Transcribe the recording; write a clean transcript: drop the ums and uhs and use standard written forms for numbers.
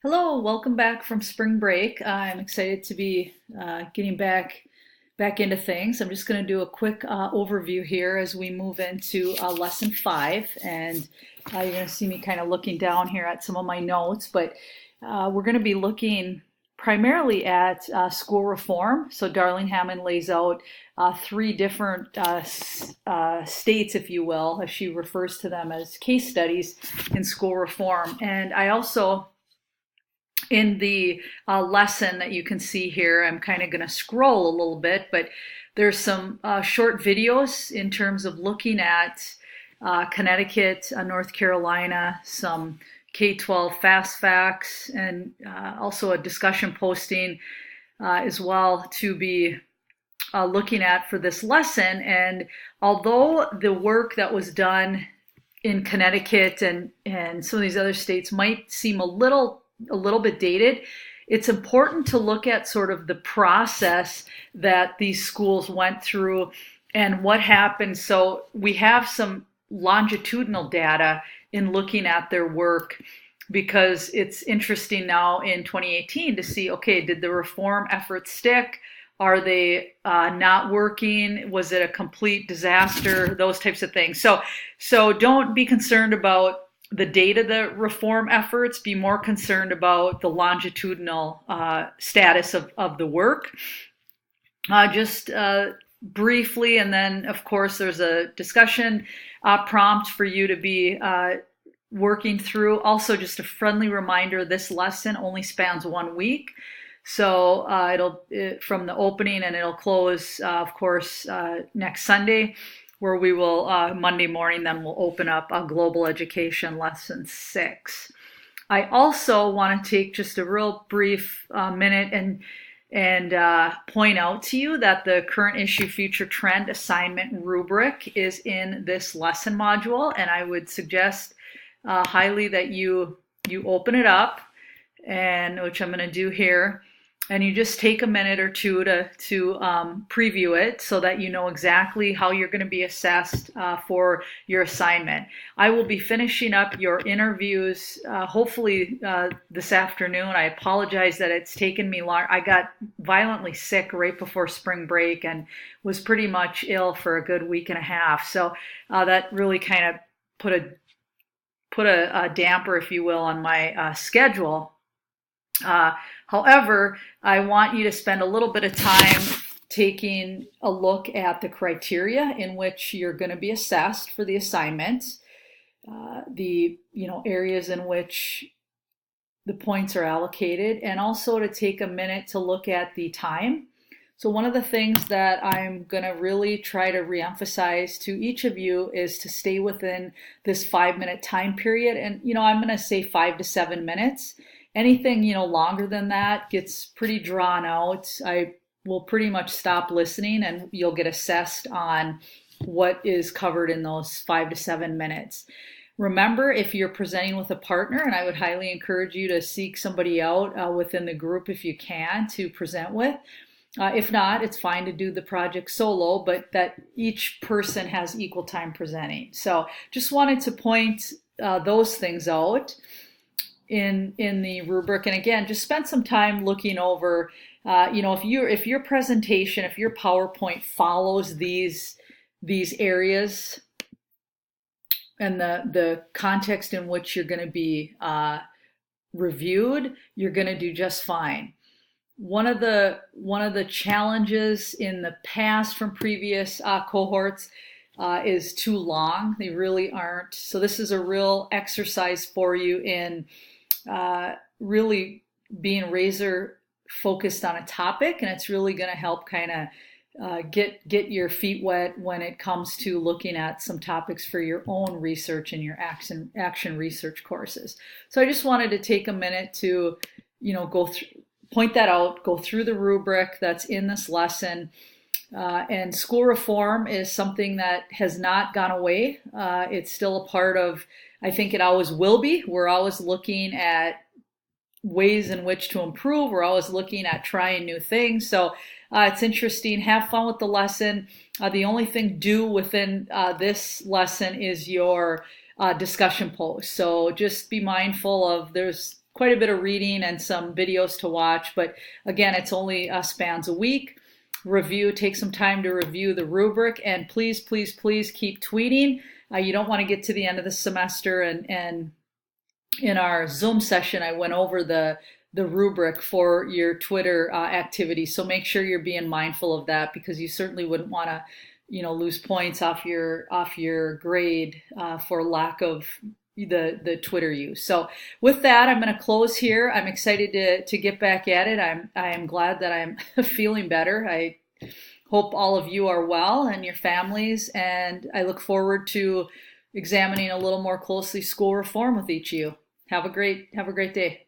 Hello, welcome back from spring break. I'm excited to be getting back into things. I'm just going to do a quick overview here as we move into lesson 5, and you're going to see me kind of looking down here at some of my notes. But we're going to be looking primarily at school reform. So Darlene Hammond lays out three different states, if you will, as she refers to them as case studies in school reform. And I also in the lesson that you can see here, I'm kind of going to scroll a little bit, but there's some short videos in terms of looking at Connecticut, North Carolina, some K-12 fast facts, and also a discussion posting as well to be looking at for this lesson. And although the work that was done in Connecticut and some of these other states might seem a little bit dated, it's important to look at sort of the process that these schools went through and what happened. So we have some longitudinal data in looking at their work, because it's interesting now in 2018 to see, okay, did the reform efforts stick? Are they not working? Was it a complete disaster? Those types of things. So don't be concerned about the date of the reform efforts. Be more concerned about the longitudinal status of the work. Just briefly, and then of course there's a discussion prompt for you to be working through. Also, just a friendly reminder, this lesson only spans 1 week. So it'll from the opening, and it'll close, of course, next Sunday, where we will, Monday morning, then we'll open up a global education lesson 6. I also want to take just a real brief minute and point out to you that the current issue future trend assignment rubric is in this lesson module, and I would suggest highly that you open it up, and which I'm going to do here. And you just take a minute or two to preview it so that you know exactly how you're going to be assessed for your assignment. I will be finishing up your interviews hopefully this afternoon. I apologize that it's taken me long. I got violently sick right before spring break and was pretty much ill for a good week and a half. So that really kind of put a damper, if you will, on my schedule. However, I want you to spend a little bit of time taking a look at the criteria in which you're going to be assessed for the assignment, the areas in which the points are allocated, and also to take a minute to look at the time. So one of the things that I'm going to really try to reemphasize to each of you is to stay within this 5-minute time period. And, I'm going to say 5 to 7 minutes. Anything, longer than that gets pretty drawn out. I will pretty much stop listening, and you'll get assessed on what is covered in those 5 to 7 minutes. Remember, if you're presenting with a partner, and I would highly encourage you to seek somebody out within the group if you can to present with. If not, it's fine to do the project solo, but that each person has equal time presenting. So just wanted to point those things out in the rubric. And again, just spend some time looking over, if your presentation, if your PowerPoint follows these areas and the context in which you're going to be reviewed, you're going to do just fine. One of the challenges in the past from previous cohorts is too long. They really aren't. So this is a real exercise for you in really being razor focused on a topic, and it's really going to help kind of get your feet wet when it comes to looking at some topics for your own research and your action research courses. So I just wanted to take a minute to point that out, go through the rubric that's in this lesson. And school reform is something that has not gone away. It's still a part of, I think it always will be. We're always looking at ways in which to improve. We're always looking at trying new things. So it's interesting. Have fun with the lesson. The only thing due within this lesson is your discussion post. So just be mindful of, there's quite a bit of reading and some videos to watch. But again, it's only spans a week. Review, take some time to review the rubric, and please, please, please keep tweeting. You don't want to get to the end of the semester, and in our Zoom session, I went over the rubric for your Twitter activity. So make sure you're being mindful of that, because you certainly wouldn't want to, lose points off your grade for lack of the Twitter use. So with that, I'm going to close here. I'm excited to get back at it. I am glad that I'm feeling better. I hope all of you are well and your families, and I look forward to examining a little more closely school reform with each of you. Have a great day.